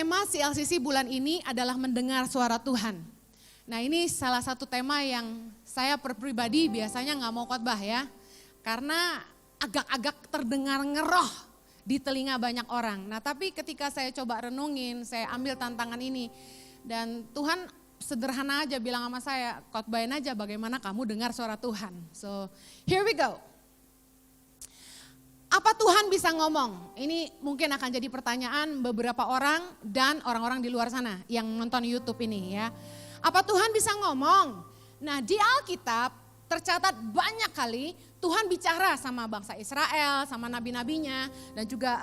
tema CLCC bulan ini adalah mendengar suara Tuhan. Nah ini salah satu tema yang saya pribadi biasanya nggak mau khotbah ya. Karena agak-agak terdengar ngeroh di telinga banyak orang. Nah tapi ketika saya coba renungin, saya ambil tantangan ini. Dan Tuhan sederhana aja bilang sama saya, khotbahin aja bagaimana kamu dengar suara Tuhan. So here we go. Apa Tuhan bisa ngomong? Ini mungkin akan jadi pertanyaan beberapa orang dan orang-orang di luar sana yang nonton YouTube ini ya. Apa Tuhan bisa ngomong? Nah di Alkitab tercatat banyak kali Tuhan bicara sama bangsa Israel, sama nabi-nabinya dan juga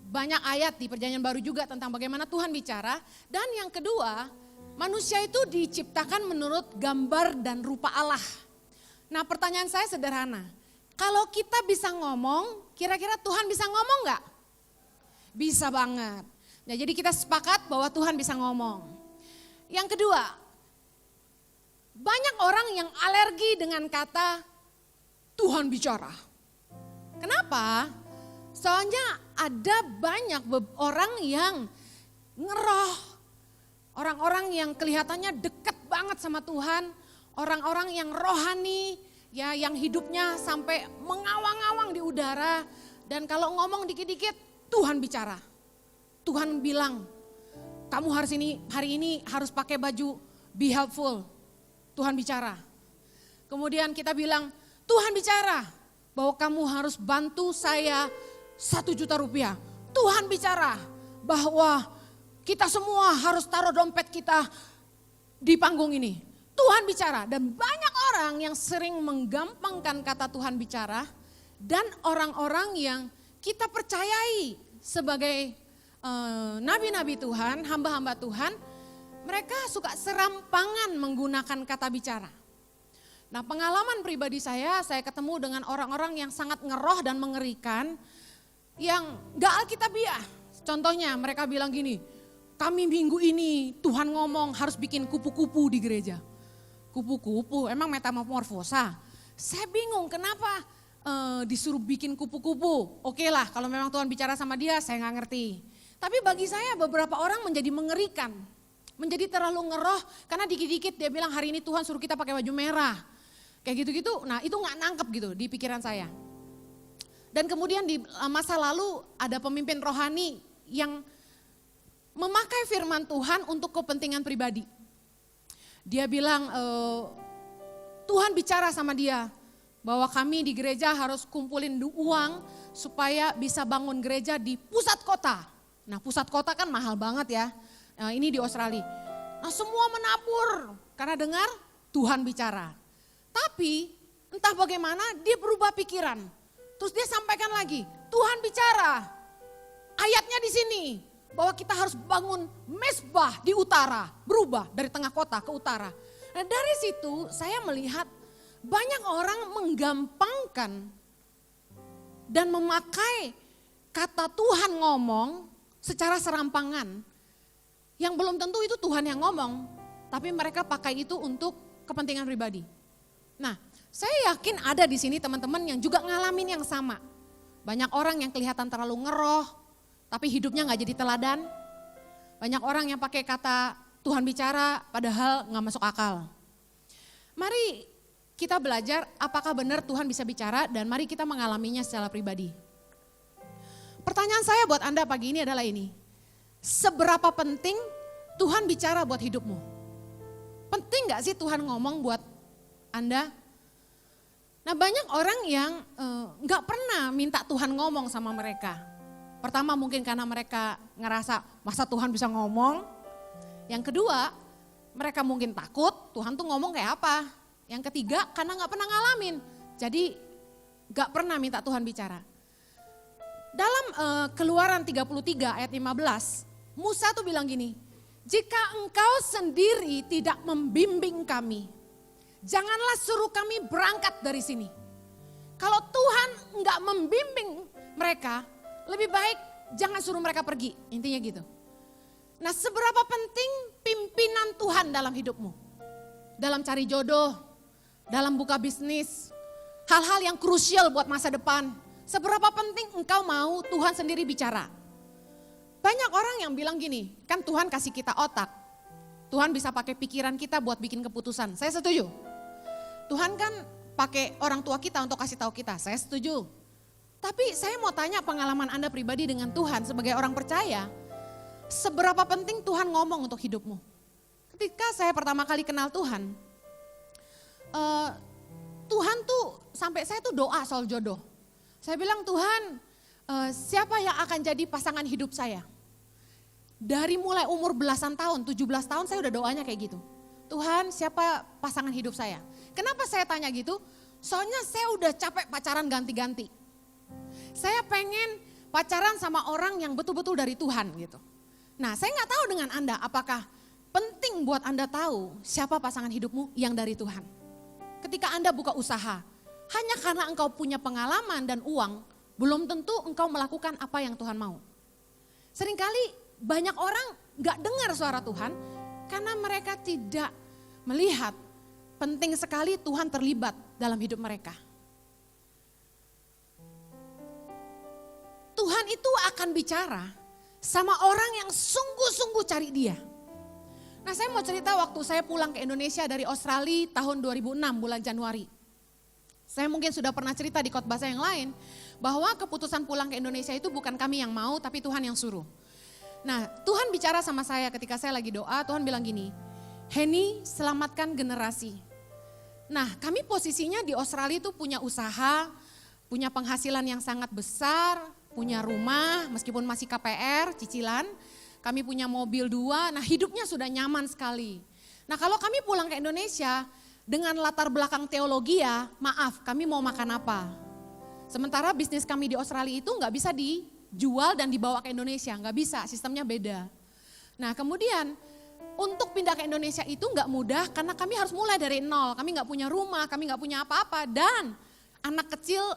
banyak ayat di Perjanjian Baru juga tentang bagaimana Tuhan bicara. Dan yang kedua, manusia itu diciptakan menurut gambar dan rupa Allah. Nah pertanyaan saya sederhana. Kalau kita bisa ngomong, kira-kira Tuhan bisa ngomong nggak? Bisa banget. Nah, jadi kita sepakat bahwa Tuhan bisa ngomong. Yang kedua, banyak orang yang alergi dengan kata Tuhan bicara. Kenapa? Soalnya ada banyak orang yang ngeroh. Orang-orang yang kelihatannya dekat banget sama Tuhan. Orang-orang yang rohani. Ya, yang hidupnya sampai mengawang-awang di udara. Dan kalau ngomong dikit-dikit, Tuhan bicara. Tuhan bilang, kamu hari ini harus pakai baju, be helpful. Tuhan bicara. Kemudian kita bilang, Tuhan bicara bahwa kamu harus bantu saya 1 juta rupiah. Tuhan bicara bahwa kita semua harus taruh dompet kita di panggung ini. Tuhan bicara dan banyak orang yang sering menggampangkan kata Tuhan bicara dan orang-orang yang kita percayai sebagai nabi-nabi Tuhan, hamba-hamba Tuhan, mereka suka serampangan menggunakan kata bicara. Nah pengalaman pribadi saya ketemu dengan orang-orang yang sangat ngeroh dan mengerikan yang gak alkitabiah. Contohnya mereka bilang gini, kami minggu ini Tuhan ngomong harus bikin kupu-kupu di gereja. Kupu-kupu, emang metamorfosa. Saya bingung kenapa disuruh bikin kupu-kupu. Oke lah kalau memang Tuhan bicara sama dia saya gak ngerti. Tapi bagi saya beberapa orang menjadi mengerikan. Menjadi terlalu ngeroh karena dikit-dikit dia bilang hari ini Tuhan suruh kita pakai baju merah. Kayak gitu-gitu, nah itu gak nangkep gitu di pikiran saya. Dan kemudian di masa lalu ada pemimpin rohani yang memakai firman Tuhan untuk kepentingan pribadi. Dia bilang Tuhan bicara sama dia bahwa kami di gereja harus kumpulin uang supaya bisa bangun gereja di pusat kota. Nah pusat kota kan mahal banget ya, ini di Australia. Nah semua menabur karena dengar Tuhan bicara. Tapi entah bagaimana dia berubah pikiran. Terus dia sampaikan lagi, Tuhan bicara. Ayatnya di sini. Bahwa kita harus bangun mezbah di utara, berubah dari tengah kota ke utara. Nah dari situ saya melihat banyak orang menggampangkan dan memakai kata Tuhan ngomong secara serampangan. Yang belum tentu itu Tuhan yang ngomong, tapi mereka pakai itu untuk kepentingan pribadi. Nah saya yakin ada di sini teman-teman yang juga ngalamin yang sama. Banyak orang yang kelihatan terlalu ngeroh, tapi hidupnya gak jadi teladan. Banyak orang yang pakai kata Tuhan bicara padahal gak masuk akal. Mari kita belajar apakah benar Tuhan bisa bicara dan mari kita mengalaminya secara pribadi. Pertanyaan saya buat Anda pagi ini adalah ini. Seberapa penting Tuhan bicara buat hidupmu? Penting gak sih Tuhan ngomong buat Anda? Nah banyak orang yang gak pernah minta Tuhan ngomong sama mereka. Pertama mungkin karena mereka ngerasa masa Tuhan bisa ngomong. Yang kedua mereka mungkin takut Tuhan tuh ngomong kayak apa. Yang ketiga karena gak pernah ngalamin. Jadi gak pernah minta Tuhan bicara. Dalam Keluaran 33 ayat 15 Musa tuh bilang gini. Jika engkau sendiri tidak membimbing kami, janganlah suruh kami berangkat dari sini. Kalau Tuhan gak membimbing mereka, lebih baik jangan suruh mereka pergi, intinya gitu. Nah seberapa penting pimpinan Tuhan dalam hidupmu? Dalam cari jodoh, dalam buka bisnis, hal-hal yang krusial buat masa depan. Seberapa penting engkau mau Tuhan sendiri bicara? Banyak orang yang bilang gini, kan Tuhan kasih kita otak. Tuhan bisa pakai pikiran kita buat bikin keputusan. Saya setuju. Tuhan kan pakai orang tua kita untuk kasih tahu kita. Saya setuju. Tapi saya mau tanya pengalaman Anda pribadi dengan Tuhan sebagai orang percaya. Seberapa penting Tuhan ngomong untuk hidupmu? Ketika saya pertama kali kenal Tuhan, Tuhan tuh sampai saya tuh doa soal jodoh. Saya bilang, Tuhan, siapa yang akan jadi pasangan hidup saya? Dari mulai umur belasan tahun, 17 tahun saya udah doanya kayak gitu. Tuhan, siapa pasangan hidup saya? Kenapa saya tanya gitu? Soalnya saya udah capek pacaran ganti-ganti. Saya pengen pacaran sama orang yang betul-betul dari Tuhan gitu. Nah, saya nggak tahu dengan Anda, apakah penting buat Anda tahu siapa pasangan hidupmu yang dari Tuhan. Ketika Anda buka usaha, hanya karena engkau punya pengalaman dan uang, belum tentu engkau melakukan apa yang Tuhan mau. Seringkali banyak orang gak dengar suara Tuhan karena mereka tidak melihat penting sekali Tuhan terlibat dalam hidup mereka. Tuhan itu akan bicara sama orang yang sungguh-sungguh cari Dia. Nah, saya mau cerita waktu saya pulang ke Indonesia dari Australia tahun 2006 bulan Januari. Saya mungkin sudah pernah cerita di khotbah saya yang lain bahwa keputusan pulang ke Indonesia itu bukan kami yang mau tapi Tuhan yang suruh. Nah, Tuhan bicara sama saya ketika saya lagi doa, Tuhan bilang gini, Henny, selamatkan generasi. Nah, kami posisinya di Australia itu punya usaha, punya penghasilan yang sangat besar, punya rumah meskipun masih KPR, cicilan. Kami punya mobil 2, nah hidupnya sudah nyaman sekali. Nah, kalau kami pulang ke Indonesia dengan latar belakang teologi ya, maaf, kami mau makan apa? Sementara bisnis kami di Australia itu nggak bisa dijual dan dibawa ke Indonesia, nggak bisa, sistemnya beda. Nah, kemudian untuk pindah ke Indonesia itu nggak mudah karena kami harus mulai dari nol. Kami nggak punya rumah, kami nggak punya apa-apa dan anak kecil,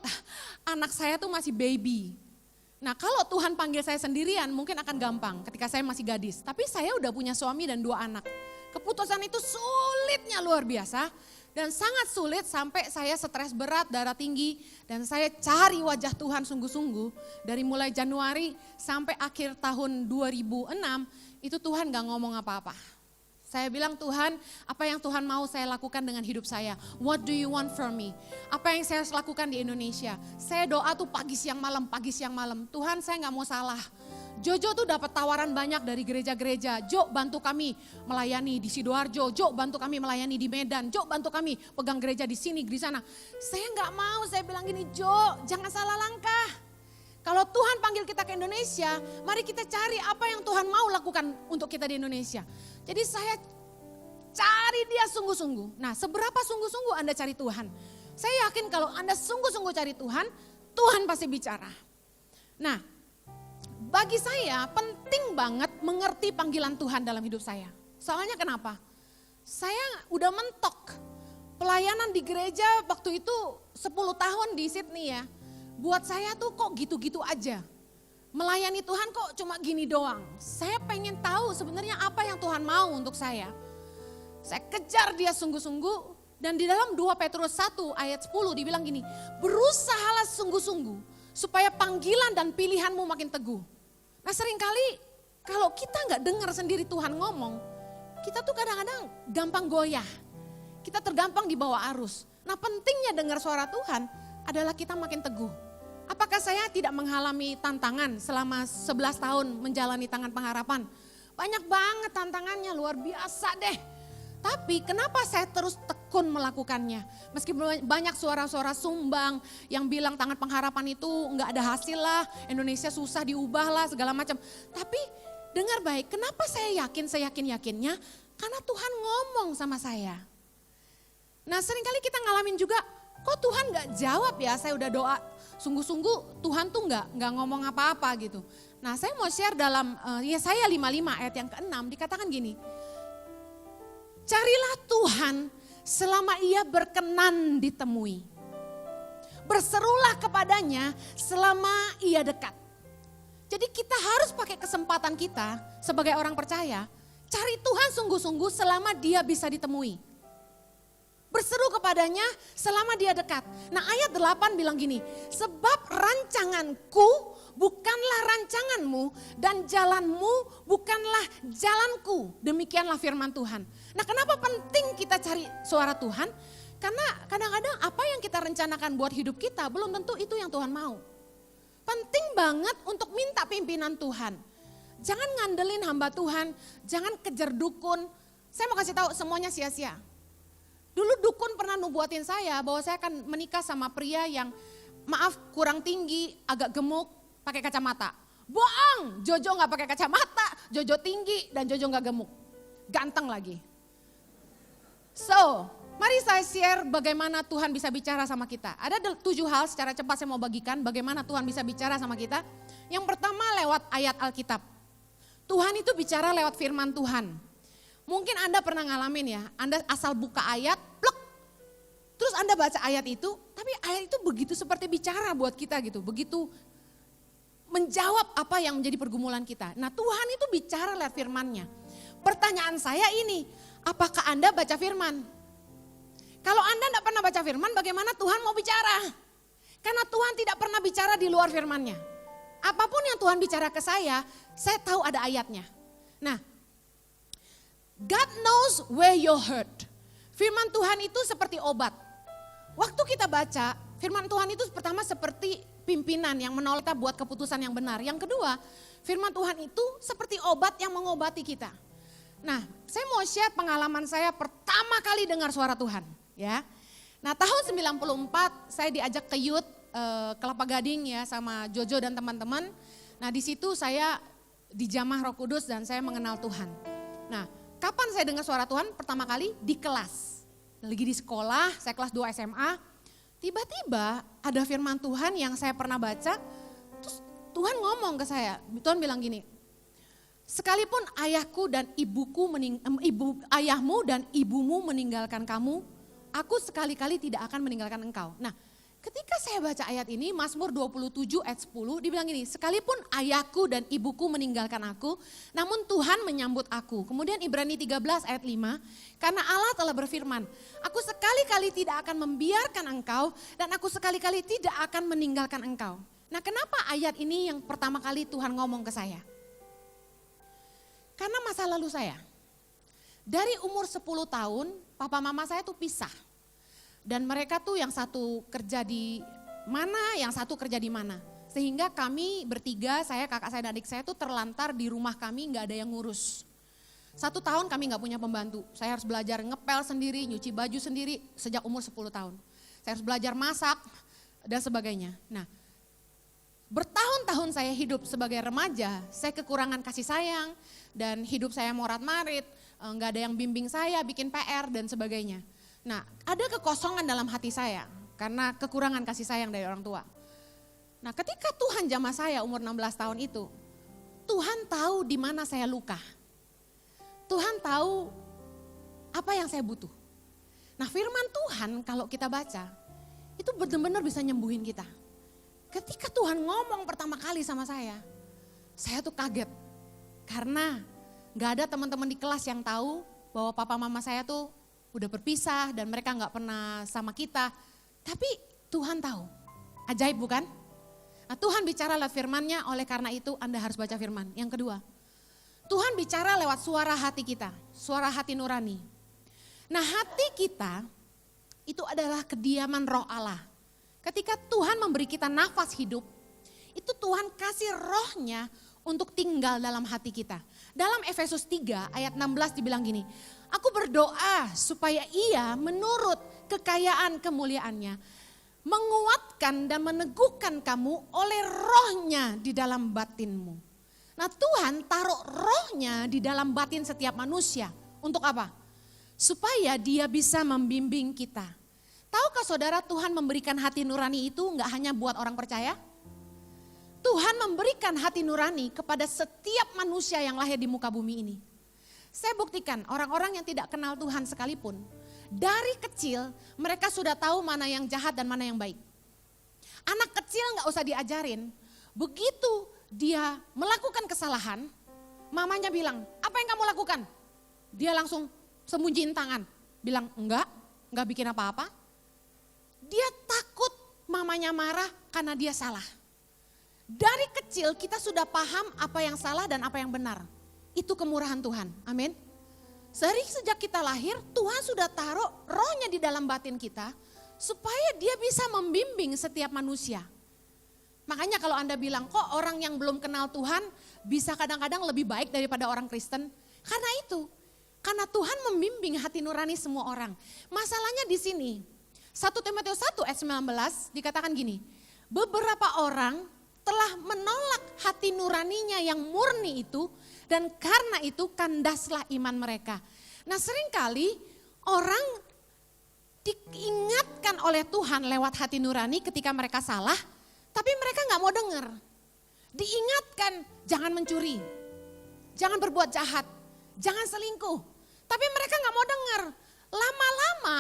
anak saya tuh masih baby. Nah, kalau Tuhan panggil saya sendirian mungkin akan gampang ketika saya masih gadis. Tapi saya udah punya suami dan 2 anak. Keputusan itu sulitnya luar biasa dan sangat sulit sampai saya stres berat, darah tinggi dan saya cari wajah Tuhan sungguh-sungguh. Dari mulai Januari sampai akhir tahun 2006 itu Tuhan gak ngomong apa-apa. Saya bilang, Tuhan, apa yang Tuhan mau saya lakukan dengan hidup saya? What do you want from me? Apa yang saya lakukan di Indonesia? Saya doa tuh pagi siang malam. Tuhan, saya gak mau salah. Jojo tuh dapat tawaran banyak dari gereja-gereja. Jo, bantu kami melayani di Sidoarjo. Jo, bantu kami melayani di Medan. Jo, bantu kami pegang gereja di sini, di sana. Saya gak mau, saya bilang gini, Jo, jangan salah langkah. Kalau Tuhan panggil kita ke Indonesia, mari kita cari apa yang Tuhan mau lakukan untuk kita di Indonesia. Jadi saya cari Dia sungguh-sungguh. Nah, seberapa sungguh-sungguh Anda cari Tuhan? Saya yakin kalau Anda sungguh-sungguh cari Tuhan, Tuhan pasti bicara. Nah, bagi saya penting banget mengerti panggilan Tuhan dalam hidup saya. Soalnya kenapa? Saya udah mentok pelayanan di gereja waktu itu 10 tahun di Sydney ya. Buat saya tuh kok gitu-gitu aja. Melayani Tuhan kok cuma gini doang. Saya pengen tahu sebenarnya apa yang Tuhan mau untuk saya. Saya kejar Dia sungguh-sungguh dan di dalam 2 Petrus 1 ayat 10 dibilang gini, berusahalah sungguh-sungguh supaya panggilan dan pilihanmu makin teguh. Nah, seringkali kalau kita nggak dengar sendiri Tuhan ngomong, kita tuh kadang-kadang gampang goyah. Kita tergampang di bawah arus. Nah, pentingnya dengar suara Tuhan adalah kita makin teguh. Apakah saya tidak mengalami tantangan selama 11 tahun menjalani Tangan Pengharapan? Banyak banget tantangannya, luar biasa deh. Tapi kenapa saya terus tekun melakukannya? Meskipun banyak suara-suara sumbang yang bilang Tangan Pengharapan itu nggak ada hasil lah, Indonesia susah diubah lah, segala macam. Tapi dengar baik, kenapa saya yakin-yakinnya? Karena Tuhan ngomong sama saya. Nah, seringkali kita ngalamin juga, kok Tuhan nggak jawab ya, saya udah doa sungguh-sungguh Tuhan tuh nggak ngomong apa-apa gitu. Nah, saya mau share dalam Yesaya 55 ayat yang ke-6 dikatakan gini, carilah Tuhan selama Ia berkenan ditemui. Berserulah kepadanya selama Ia dekat. Jadi kita harus pakai kesempatan kita sebagai orang percaya, cari Tuhan sungguh-sungguh selama Dia bisa ditemui. Berseru kepadanya selama Dia dekat. Nah, ayat 8 bilang gini, sebab rancanganku bukanlah rancanganmu dan jalanmu bukanlah jalanku. Demikianlah firman Tuhan. Nah, kenapa penting kita cari suara Tuhan? Karena kadang-kadang apa yang kita rencanakan buat hidup kita belum tentu itu yang Tuhan mau. Penting banget untuk minta pimpinan Tuhan. Jangan ngandelin hamba Tuhan, jangan kejar dukun. Saya mau kasih tahu semuanya sia-sia. Dulu dukun pernah nubuatin saya bahwa saya akan menikah sama pria yang maaf kurang tinggi, agak gemuk, pakai kacamata. Bohong, Jojo gak pakai kacamata, Jojo tinggi dan Jojo gak gemuk. Ganteng lagi. So, mari saya share bagaimana Tuhan bisa bicara sama kita. Ada 7 hal secara cepat saya mau bagikan bagaimana Tuhan bisa bicara sama kita. Yang pertama lewat ayat Alkitab. Tuhan itu bicara lewat firman Tuhan. Mungkin Anda pernah ngalamin ya, Anda asal buka ayat, plek. Terus Anda baca ayat itu, tapi ayat itu begitu seperti bicara buat kita gitu. Begitu menjawab apa yang menjadi pergumulan kita. Nah, Tuhan itu bicara lewat firman-Nya. Pertanyaan saya ini, apakah Anda baca firman? Kalau Anda tidak pernah baca firman, bagaimana Tuhan mau bicara? Karena Tuhan tidak pernah bicara di luar firman-Nya. Apapun yang Tuhan bicara ke saya tahu ada ayatnya. Nah, God knows where you're hurt. Firman Tuhan itu seperti obat. Waktu kita baca, firman Tuhan itu pertama seperti pimpinan yang menolong kita buat keputusan yang benar. Yang kedua, firman Tuhan itu seperti obat yang mengobati kita. Nah, saya mau share pengalaman saya pertama kali dengar suara Tuhan. Ya. Nah, tahun 94 saya diajak ke youth Kelapa Gading ya sama Jojo dan teman-teman. Nah, di situ saya dijamah Roh Kudus dan saya mengenal Tuhan. Nah, kapan saya dengar suara Tuhan? Pertama kali di kelas. Lagi di sekolah, saya kelas 2 SMA. Tiba-tiba ada firman Tuhan yang saya pernah baca. Terus Tuhan ngomong ke saya. Tuhan bilang gini. Sekalipun ayahmu dan ibumu meninggalkan kamu, aku sekali-kali tidak akan meninggalkan engkau. Nah, ketika saya baca ayat ini, Mazmur 27 ayat 10, dibilang gini, sekalipun ayahku dan ibuku meninggalkan aku, namun Tuhan menyambut aku. Kemudian Ibrani 13 ayat 5, karena Allah telah berfirman, aku sekali-kali tidak akan membiarkan engkau, dan aku sekali-kali tidak akan meninggalkan engkau. Nah, kenapa ayat ini yang pertama kali Tuhan ngomong ke saya? Karena masa lalu saya, dari umur 10 tahun, papa mama saya tuh pisah. Dan mereka tuh yang satu kerja di mana, yang satu kerja di mana. Sehingga kami bertiga, saya, kakak saya dan adik saya tuh terlantar di rumah kami, gak ada yang ngurus. 1 tahun kami gak punya pembantu. Saya harus belajar ngepel sendiri, nyuci baju sendiri sejak umur 10 tahun. Saya harus belajar masak dan sebagainya. Nah, bertahun-tahun saya hidup sebagai remaja, saya kekurangan kasih sayang dan hidup saya morat-marit, gak ada yang bimbing saya, bikin PR dan sebagainya. Nah, ada kekosongan dalam hati saya karena kekurangan kasih sayang dari orang tua. Nah, ketika Tuhan jamah saya umur 16 tahun itu, Tuhan tahu di mana saya luka. Tuhan tahu apa yang saya butuh. Nah, firman Tuhan kalau kita baca, itu benar-benar bisa nyembuhin kita. Ketika Tuhan ngomong pertama kali sama saya tuh kaget. Karena gak ada teman-teman di kelas yang tahu bahwa papa mama saya tuh udah berpisah dan mereka gak pernah sama kita. Tapi Tuhan tahu. Ajaib bukan? Nah, Tuhan bicara lewat firman-Nya, oleh karena itu Anda harus baca firman. Yang kedua, Tuhan bicara lewat suara hati kita, suara hati nurani. Nah, hati kita itu adalah kediaman roh Allah. Ketika Tuhan memberi kita nafas hidup, itu Tuhan kasih rohnya untuk tinggal dalam hati kita. Dalam Efesus 3 ayat 16 dibilang gini, aku berdoa supaya ia menurut kekayaan kemuliaannya menguatkan dan meneguhkan kamu oleh rohnya di dalam batinmu. Nah, Tuhan taruh rohnya di dalam batin setiap manusia. Untuk apa? Supaya dia bisa membimbing kita. Tahukah saudara, Tuhan memberikan hati nurani itu enggak hanya buat orang percaya? Tuhan memberikan hati nurani kepada setiap manusia yang lahir di muka bumi ini. Saya buktikan orang-orang yang tidak kenal Tuhan sekalipun, dari kecil mereka sudah tahu mana yang jahat dan mana yang baik. Anak kecil gak usah diajarin, begitu dia melakukan kesalahan, mamanya bilang, apa yang kamu lakukan? Dia langsung sembunyiin tangan, bilang enggak bikin apa-apa. Dia takut mamanya marah karena dia salah. Dari kecil kita sudah paham apa yang salah dan apa yang benar. Itu kemurahan Tuhan, amin. Sejak kita lahir, Tuhan sudah taruh rohnya di dalam batin kita, supaya dia bisa membimbing setiap manusia. Makanya kalau Anda bilang, kok orang yang belum kenal Tuhan bisa kadang-kadang lebih baik daripada orang Kristen? Karena itu, karena Tuhan membimbing hati nurani semua orang. Masalahnya di sini, 1 Timotius 1 ayat 19 dikatakan gini, beberapa orang telah menolak hati nuraninya yang murni itu, dan karena itu kandaslah iman mereka. Nah seringkali orang diingatkan oleh Tuhan lewat hati nurani ketika mereka salah, tapi mereka gak mau dengar. Diingatkan jangan mencuri, jangan berbuat jahat, jangan selingkuh. Tapi mereka gak mau dengar. Lama-lama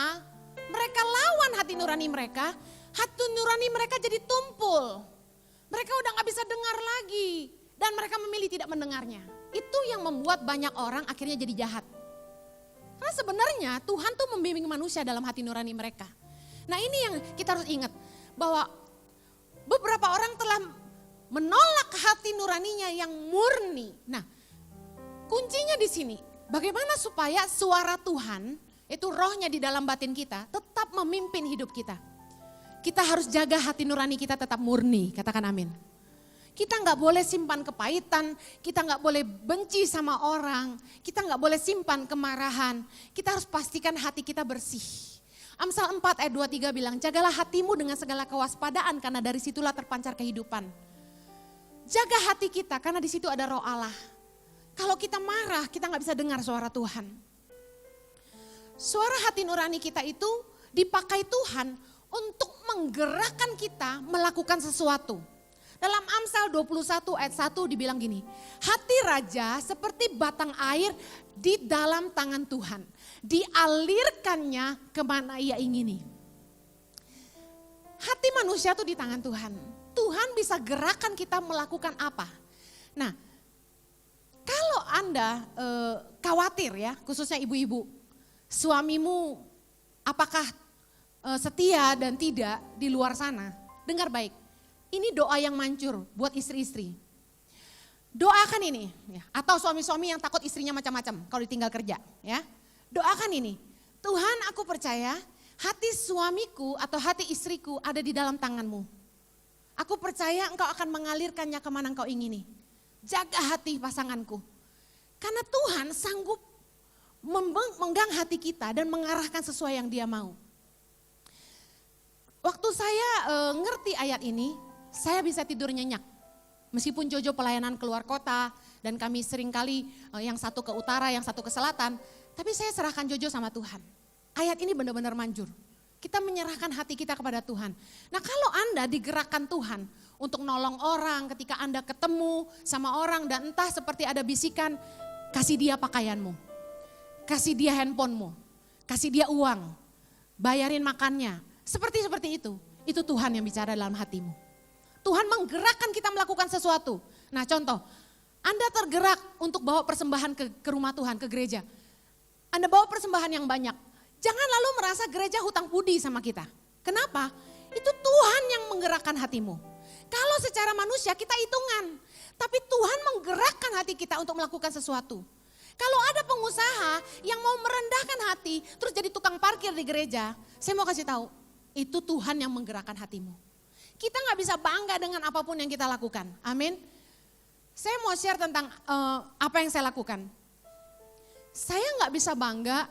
mereka lawan hati nurani mereka, hati nurani mereka jadi tumpul. Mereka udah gak bisa dengar lagi dan mereka memilih tidak mendengarnya. Itu yang membuat banyak orang akhirnya jadi jahat. Karena sebenarnya Tuhan tuh membimbing manusia dalam hati nurani mereka. Nah ini yang kita harus ingat, bahwa beberapa orang telah menolak hati nuraninya yang murni. Nah kuncinya di sini, bagaimana supaya suara Tuhan, itu rohnya di dalam batin kita, tetap memimpin hidup kita. Kita harus jaga hati nurani kita tetap murni, katakan amin. Kita gak boleh simpan kepahitan, kita gak boleh benci sama orang, kita gak boleh simpan kemarahan. Kita harus pastikan hati kita bersih. Amsal 4 ayat 23 bilang, jagalah hatimu dengan segala kewaspadaan karena dari situlah terpancar kehidupan. Jaga hati kita karena di situ ada roh Allah. Kalau kita marah, kita gak bisa dengar suara Tuhan. Suara hati nurani kita itu dipakai Tuhan untuk menggerakkan kita melakukan sesuatu. Dalam Amsal 21 ayat 1 dibilang gini, hati raja seperti batang air di dalam tangan Tuhan, dialirkannya kemana ia ingini. Hati manusia itu di tangan Tuhan. Tuhan bisa gerakan kita melakukan apa. Nah, kalau Anda khawatir ya, khususnya ibu-ibu, suamimu apakah setia dan tidak di luar sana, dengar baik. Ini doa yang mancur buat istri-istri. Doakan ini, ya. Atau suami-suami yang takut istrinya macam-macam kalau ditinggal kerja. Ya. Doakan ini, Tuhan aku percaya hati suamiku atau hati istriku ada di dalam tanganmu. Aku percaya engkau akan mengalirkannya kemana engkau ingini. Jaga hati pasanganku. Karena Tuhan sanggup menggang hati kita dan mengarahkan sesuai yang dia mau. Waktu saya ngerti ayat ini, saya bisa tidur nyenyak. Meskipun Jojo pelayanan keluar kota dan kami seringkali yang satu ke utara, yang satu ke selatan. Tapi saya serahkan Jojo sama Tuhan. Ayat ini benar-benar manjur. Kita menyerahkan hati kita kepada Tuhan. Nah kalau Anda digerakkan Tuhan untuk nolong orang ketika Anda ketemu sama orang dan entah seperti ada bisikan, kasih dia pakaianmu, kasih dia handphonemu, kasih dia uang, bayarin makannya. Seperti itu Tuhan yang bicara dalam hatimu. Tuhan menggerakkan kita melakukan sesuatu. Nah contoh, Anda tergerak untuk bawa persembahan ke rumah Tuhan, ke gereja. Anda bawa persembahan yang banyak. Jangan lalu merasa gereja hutang budi sama kita. Kenapa? Itu Tuhan yang menggerakkan hatimu. Kalau secara manusia kita hitungan. Tapi Tuhan menggerakkan hati kita untuk melakukan sesuatu. Kalau ada pengusaha yang mau merendahkan hati, terus jadi tukang parkir di gereja. Saya mau kasih tahu, itu Tuhan yang menggerakkan hatimu. Kita gak bisa bangga dengan apapun yang kita lakukan. Amin. Saya mau share tentang apa yang saya lakukan. Saya gak bisa bangga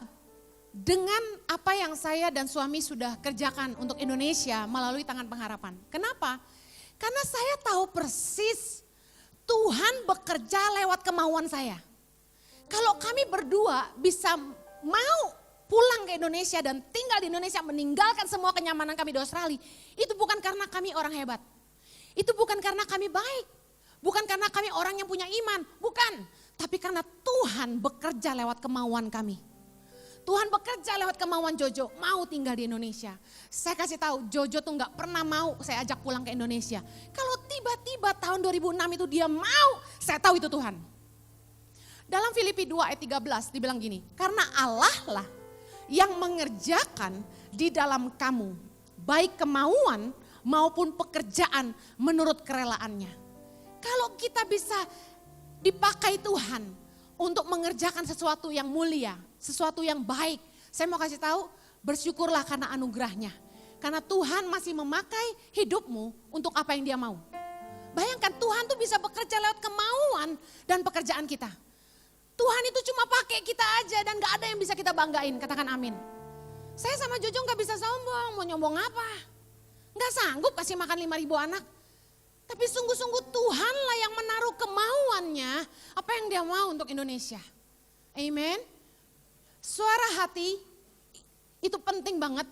dengan apa yang saya dan suami sudah kerjakan untuk Indonesia melalui Tangan Pengharapan. Kenapa? Karena saya tahu persis Tuhan bekerja lewat kemauan saya. Kalau kami berdua bisa mau pulang ke Indonesia dan tinggal di Indonesia, meninggalkan semua kenyamanan kami di Australia, itu bukan karena kami orang hebat. Itu bukan karena kami baik. Bukan karena kami orang yang punya iman, bukan. Tapi karena Tuhan bekerja lewat kemauan kami. Tuhan bekerja lewat kemauan Jojo, mau tinggal di Indonesia. Saya kasih tahu, Jojo tuh gak pernah mau saya ajak pulang ke Indonesia. Kalau tiba-tiba tahun 2006 itu dia mau, saya tahu itu Tuhan. Dalam Filipi 2 ayat 13 dibilang gini, karena Allah lah yang mengerjakan di dalam kamu, baik kemauan maupun pekerjaan menurut kerelaannya. Kalau kita bisa dipakai Tuhan untuk mengerjakan sesuatu yang mulia, sesuatu yang baik. Saya mau kasih tahu, bersyukurlah karena anugerahnya. Karena Tuhan masih memakai hidupmu untuk apa yang Dia mau. Bayangkan Tuhan tuh bisa bekerja lewat kemauan dan pekerjaan kita. Tuhan itu cuma pakai kita aja dan gak ada yang bisa kita banggain, katakan amin. Saya sama Jojo gak bisa sombong, mau nyombong apa? Gak sanggup kasih makan 5.000 anak. Tapi sungguh-sungguh Tuhanlah yang menaruh kemauannya apa yang Dia mau untuk Indonesia. Amen. Suara hati itu penting banget.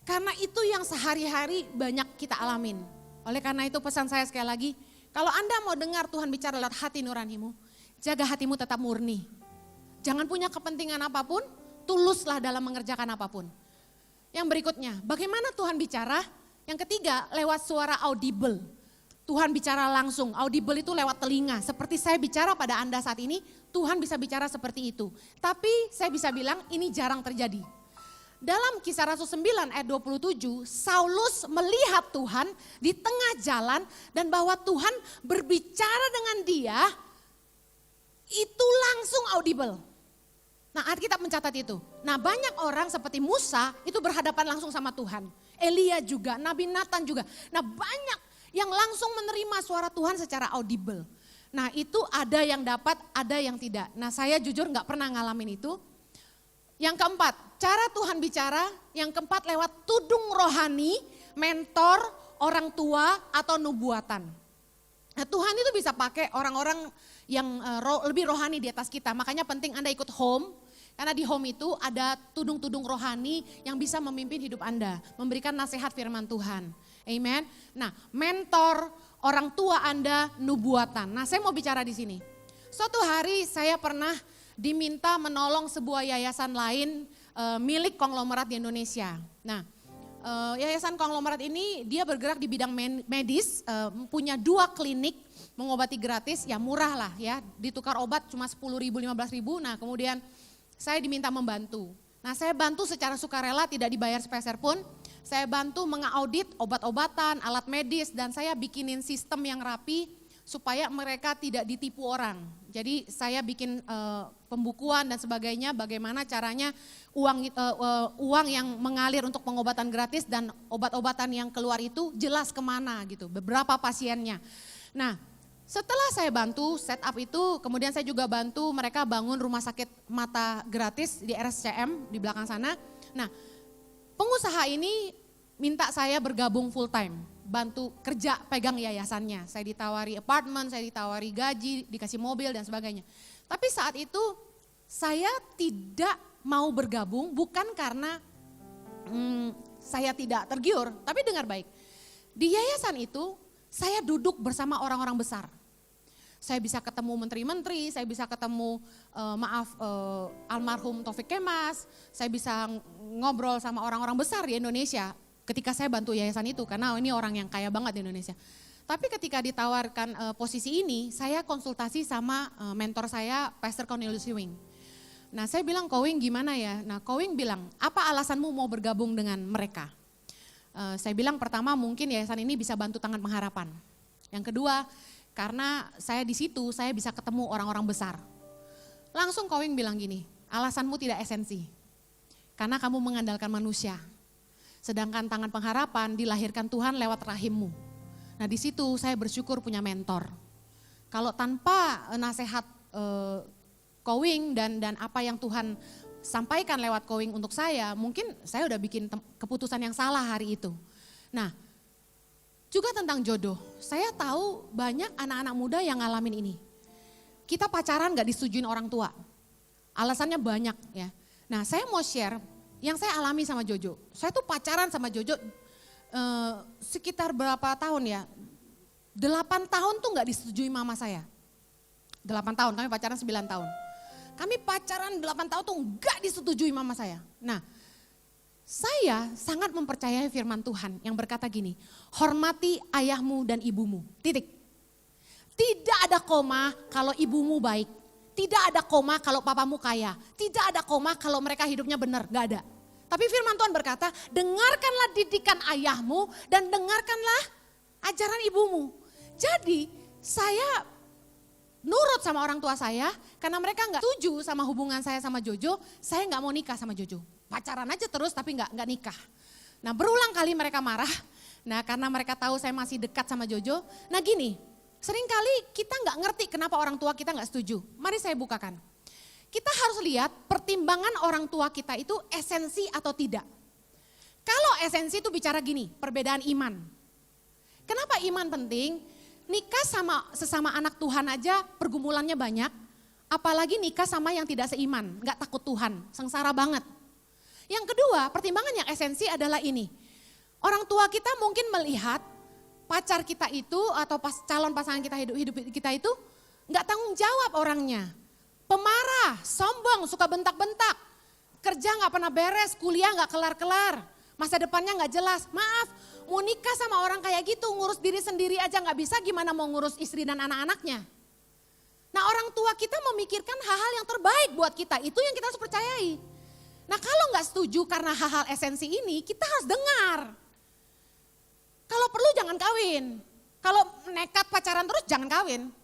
Karena itu yang sehari-hari banyak kita alamin. Oleh karena itu pesan saya sekali lagi, kalau Anda mau dengar Tuhan bicara lewat hati nuranimu, jaga hatimu tetap murni. Jangan punya kepentingan apapun, tuluslah dalam mengerjakan apapun. Yang berikutnya, bagaimana Tuhan bicara? Yang ketiga, lewat suara audible. Tuhan bicara langsung, audible itu lewat telinga. Seperti saya bicara pada Anda saat ini, Tuhan bisa bicara seperti itu. Tapi saya bisa bilang ini jarang terjadi. Dalam Kisah Rasul 9 ayat 27, Saulus melihat Tuhan di tengah jalan dan bahwa Tuhan berbicara dengan dia, itu langsung audible. Nah, Alkitab mencatat itu. Nah, banyak orang seperti Musa itu berhadapan langsung sama Tuhan. Elia juga, Nabi Nathan juga. Nah, banyak yang langsung menerima suara Tuhan secara audible. Nah, itu ada yang dapat, ada yang tidak. Nah, saya jujur gak pernah ngalamin itu. Yang keempat, cara Tuhan bicara. Yang keempat, lewat tudung rohani, mentor, orang tua, atau nubuatan. Nah, Tuhan itu bisa pakai orang-orang yang lebih rohani di atas kita. Makanya penting Anda ikut home. Karena di home itu ada tudung-tudung rohani yang bisa memimpin hidup Anda. Memberikan nasihat firman Tuhan. Amen. Nah, mentor, orang tua Anda, nubuatan. Nah, saya mau bicara di sini. Suatu hari saya pernah diminta menolong sebuah yayasan lain milik konglomerat di Indonesia. Nah, yayasan konglomerat ini dia bergerak di bidang medis, punya 2 klinik mengobati gratis, ya murah lah ya, ditukar obat cuma 10.000, 15.000. Nah, kemudian saya diminta membantu. Nah, saya bantu secara sukarela, tidak dibayar sepeser pun. Saya bantu mengaudit obat-obatan, alat medis, dan saya bikinin sistem yang rapi supaya mereka tidak ditipu orang. Jadi saya bikin pembukuan dan sebagainya, bagaimana caranya uang yang mengalir untuk pengobatan gratis dan obat-obatan yang keluar itu jelas kemana gitu, beberapa pasiennya. Nah, setelah saya bantu setup itu, kemudian saya juga bantu mereka bangun rumah sakit mata gratis di RSCM di belakang sana. Nah, pengusaha ini minta saya bergabung full time, bantu kerja pegang yayasannya. Saya ditawari apartemen, saya ditawari gaji, dikasih mobil dan sebagainya. Tapi saat itu saya tidak mau bergabung bukan karena saya tidak tergiur, tapi dengar baik. Di yayasan itu saya duduk bersama orang-orang besar. Saya bisa ketemu menteri-menteri, saya bisa ketemu almarhum Taufik Kemas, saya bisa ngobrol sama orang-orang besar di Indonesia ketika saya bantu yayasan itu, karena ini orang yang kaya banget di Indonesia. Tapi ketika ditawarkan posisi ini, saya konsultasi sama mentor saya, Pastor Cornelius Ewing. Nah, saya bilang, Kowing gimana ya? Nah, Kowing bilang, apa alasanmu mau bergabung dengan mereka? Saya bilang, pertama mungkin yayasan ini bisa bantu Tangan Pengharapan. Yang kedua, karena saya di situ, saya bisa ketemu orang-orang besar. Langsung Kowing bilang gini, alasanmu tidak esensi. Karena kamu mengandalkan manusia. Sedangkan Tangan Pengharapan dilahirkan Tuhan lewat rahimmu. Nah, di situ saya bersyukur punya mentor. Kalau tanpa nasihat Kowing dan apa yang Tuhan sampaikan lewat Kowing untuk saya, mungkin saya udah bikin keputusan yang salah hari itu. Nah, juga tentang jodoh, saya tahu banyak anak-anak muda yang ngalamin ini. Kita pacaran gak disetujuin orang tua, alasannya banyak ya. Nah, saya mau share yang saya alami sama Jojo. Saya tuh pacaran sama Jojo sekitar berapa tahun ya, 8 tahun tuh gak disetujui mama saya. 8 tahun, kami pacaran 9 tahun. Kami pacaran 8 tahun tuh gak disetujui mama saya. Nah, saya sangat mempercayai firman Tuhan yang berkata gini, hormati ayahmu dan ibumu, titik. Tidak ada koma kalau ibumu baik, tidak ada koma kalau papamu kaya, tidak ada koma kalau mereka hidupnya benar, gak ada. Tapi firman Tuhan berkata, dengarkanlah didikan ayahmu dan dengarkanlah ajaran ibumu. Jadi saya nurut sama orang tua saya karena mereka nggak setuju sama hubungan saya sama Jojo, saya nggak mau nikah sama Jojo. Pacaran aja terus tapi nggak nikah. Nah berulang kali mereka marah, nah karena mereka tahu saya masih dekat sama Jojo. Nah gini, seringkali kita nggak ngerti kenapa orang tua kita nggak setuju. Mari saya bukakan. Kita harus lihat pertimbangan orang tua kita itu esensi atau tidak. Kalau esensi itu bicara gini, perbedaan iman. Kenapa iman penting? Nikah sama sesama anak Tuhan aja pergumulannya banyak. Apalagi nikah sama yang tidak seiman, gak takut Tuhan, sengsara banget. Yang kedua, pertimbangan yang esensi adalah ini. Orang tua kita mungkin melihat pacar kita itu atau calon pasangan kita hidup kita itu gak tanggung jawab orangnya. Pemarah, sombong, suka bentak-bentak. Kerja gak pernah beres, kuliah gak kelar-kelar. Masa depannya gak jelas. Maaf, mau nikah sama orang kayak gitu, ngurus diri sendiri aja gak bisa, gimana mau ngurus istri dan anak-anaknya. Nah orang tua kita memikirkan hal-hal yang terbaik buat kita, itu yang kita harus percayai. Nah kalau gak setuju karena hal-hal esensi ini, kita harus dengar. Kalau perlu jangan kawin. Kalau nekat pacaran terus jangan kawin.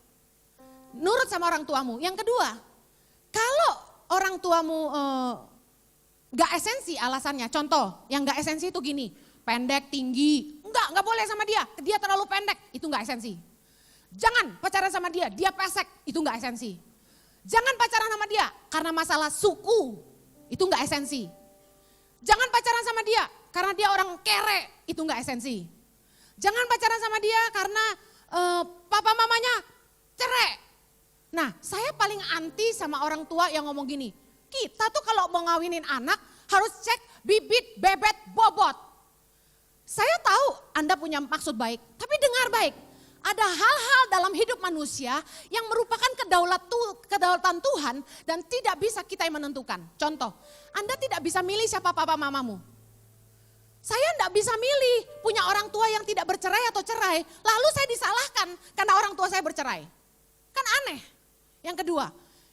Nurut sama orang tuamu. Yang kedua, kalau orang tuamu gak esensi alasannya, contoh yang gak esensi itu gini, pendek, tinggi, enggak boleh sama dia terlalu pendek, itu gak esensi. Jangan pacaran sama dia pesek, itu gak esensi. Jangan pacaran sama dia karena masalah suku, itu gak esensi. Jangan pacaran sama dia karena dia orang kere, itu gak esensi. Jangan pacaran sama dia karena papa mamanya cerai. Nah, saya paling anti sama orang tua yang ngomong gini, kita tuh kalau mau ngawinin anak harus cek bibit, bebet, bobot. Saya tahu Anda punya maksud baik, tapi dengar baik. Ada hal-hal dalam hidup manusia yang merupakan kedaulatan Tuhan dan tidak bisa kita yang menentukan. Contoh, Anda tidak bisa milih siapa papa mamamu. Saya tidak bisa milih punya orang tua yang tidak bercerai atau cerai, lalu saya disalahkan karena orang tua saya bercerai. Kan aneh. Yang kedua,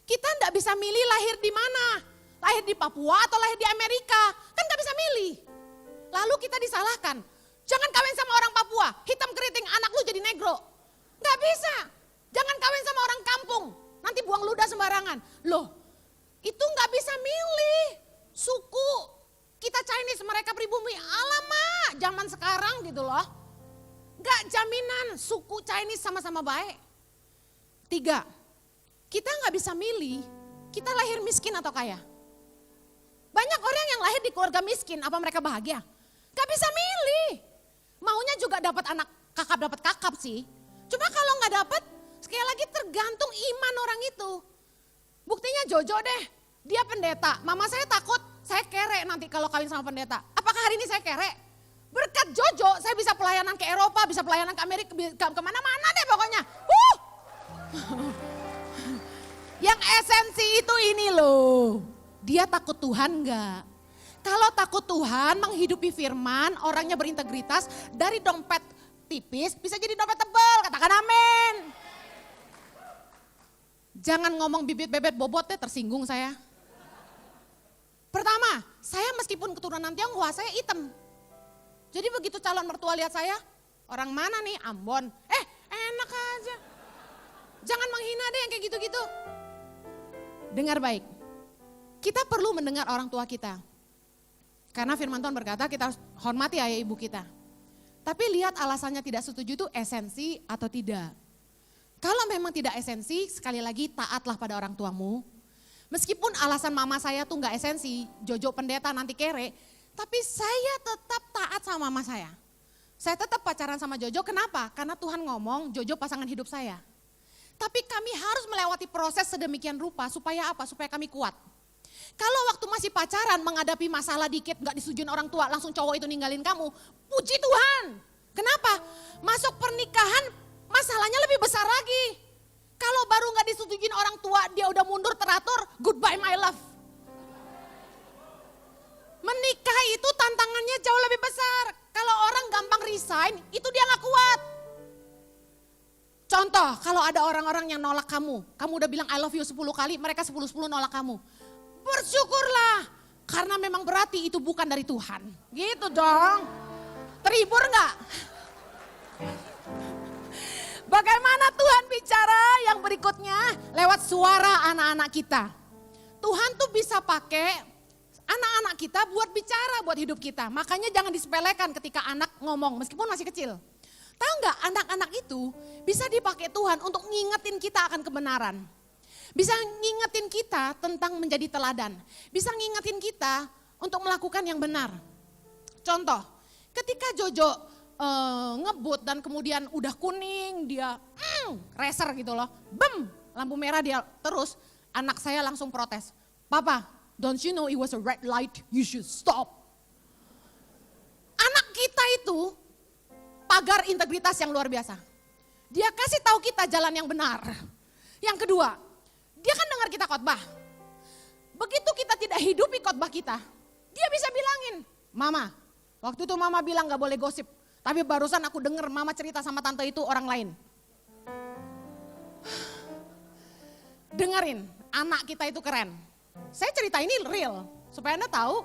kita tidak bisa milih lahir di mana. Lahir di Papua atau lahir di Amerika. Kan gak bisa milih. Lalu kita disalahkan. Jangan kawin sama orang Papua, hitam keriting, anak lu jadi negro. Gak bisa. Jangan kawin sama orang kampung, nanti buang ludah sembarangan. Loh, itu gak bisa milih. Suku, kita Chinese, mereka pribumi. Alamak, zaman sekarang gitu loh. Gak jaminan suku Chinese sama-sama baik. 3, kita nggak bisa milih, kita lahir miskin atau kaya. Banyak orang yang lahir di keluarga miskin, apa mereka bahagia? Gak bisa milih. Maunya juga dapat anak kakap sih. Cuma kalau nggak dapat, sekali lagi tergantung iman orang itu. Buktinya Jojo deh, dia pendeta. Mama saya takut saya kere nanti kalau kawin sama pendeta. Apakah hari ini saya kere? Berkat Jojo, saya bisa pelayanan ke Eropa, bisa pelayanan ke Amerika, kemana-mana deh pokoknya. Yang esensi itu ini loh, dia takut Tuhan enggak? Kalau takut Tuhan, menghidupi firman, orangnya berintegritas, dari dompet tipis bisa jadi dompet tebal, katakan amin. Jangan ngomong bibit bebet bobot deh, tersinggung saya. Pertama, saya meskipun keturunan Tionghoa, saya hitam. Jadi begitu calon mertua lihat saya, orang mana nih? Ambon. Enak aja. Jangan menghina deh yang kayak gitu-gitu. Dengar baik, kita perlu mendengar orang tua kita. Karena firman Tuhan berkata kita harus hormati ayah ibu kita. Tapi lihat alasannya tidak setuju itu esensi atau tidak. Kalau memang tidak esensi, sekali lagi taatlah pada orang tuamu. Meskipun alasan mama saya tuh gak esensi, Jojo pendeta nanti kere. Tapi saya tetap taat sama mama saya. Saya tetap pacaran sama Jojo, kenapa? Karena Tuhan ngomong Jojo pasangan hidup saya. Tapi kami harus melewati proses sedemikian rupa supaya apa? Supaya kami kuat. Kalau waktu masih pacaran menghadapi masalah dikit gak disetujuin orang tua langsung cowok itu ninggalin kamu. Puji Tuhan. Kenapa? Masuk pernikahan masalahnya lebih besar lagi. Kalau baru gak disetujuin orang tua dia udah mundur teratur, goodbye my love. Menikah itu tantangannya jauh lebih besar. Kalau orang gampang resign itu dia gak kuat. Contoh, kalau ada orang-orang yang nolak kamu udah bilang I love you 10 kali, mereka 10-10 nolak kamu. Bersyukurlah, karena memang berarti itu bukan dari Tuhan. Gitu dong. Terhibur gak? Bagaimana Tuhan anaknya lewat suara anak-anak kita. Tuhan tuh bisa pakai anak-anak kita buat bicara buat hidup kita. Makanya jangan disepelekan ketika anak ngomong meskipun masih kecil. Tahu nggak, anak-anak itu bisa dipakai Tuhan untuk ngingetin kita akan kebenaran. Bisa ngingetin kita tentang menjadi teladan. Bisa ngingetin kita untuk melakukan yang benar. Contoh, ketika Jojo ngebut dan kemudian udah kuning, dia racer gitu loh. Bem, lampu merah dia terus, anak saya langsung protes. Papa, don't you know it was a red light, you should stop. Anak kita itu pagar integritas yang luar biasa. Dia kasih tahu kita jalan yang benar. Yang kedua, dia kan dengar kita khotbah. Begitu kita tidak hidupi khotbah kita, dia bisa bilangin, Mama, waktu itu Mama bilang gak boleh gosip. Tapi barusan aku dengar Mama cerita sama tante itu orang lain. Dengerin, anak kita itu keren. Saya cerita ini real, supaya Anda tahu